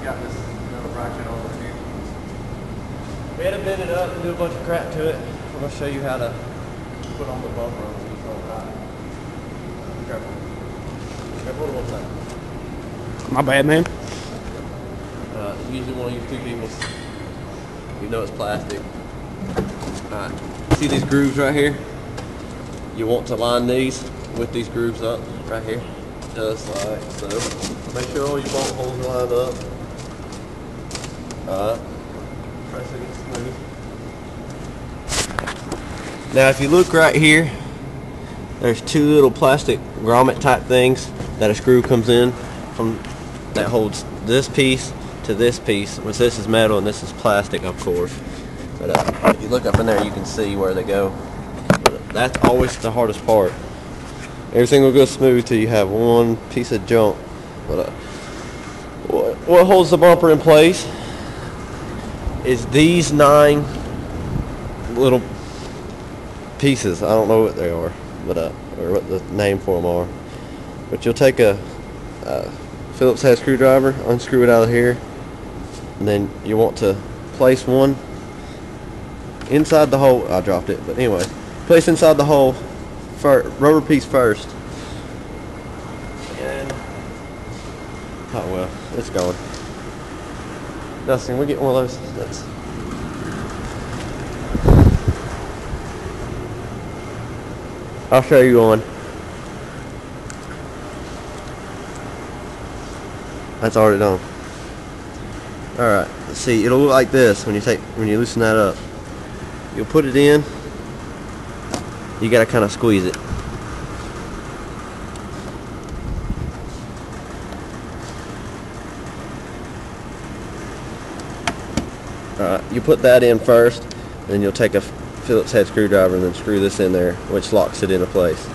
got this metal bracket on the here. We had to bend it up and do a bunch of crap to it. I'm going to show you how to put on the bumper on these all right. Careful. Careful one second. My bad, man. Usually one of you two people, you know it's plastic. Alright, see these grooves right here? You want to line these with these grooves up right here, just like so. Make sure all your bolt holes are lined up. Alright, press it smooth. Now if you look right here, there's two little plastic grommet type things that a screw comes in from that holds this piece to this piece, which this is metal and this is plastic, of course. But if you look up in there, you can see where they go. But that's always the hardest part. Everything will go smooth till you have one piece of junk. But what holds the bumper in place is these 9 little pieces. I don't know what they are, but or what the name for them are. But you'll take a Phillips head screwdriver, unscrew it out of here, and then you want to place one inside the hole. I dropped it, but anyway, place inside the hole rubber piece first. And oh well, it's going. Dustin, we get one of those. I'll show you one. That's already done. Alright, let's see, it'll look like this when you loosen that up. You'll put it in, you gotta kind of squeeze it. Alright, you put that in first, then you'll take a Phillips head screwdriver and then screw this in there, which locks it into place.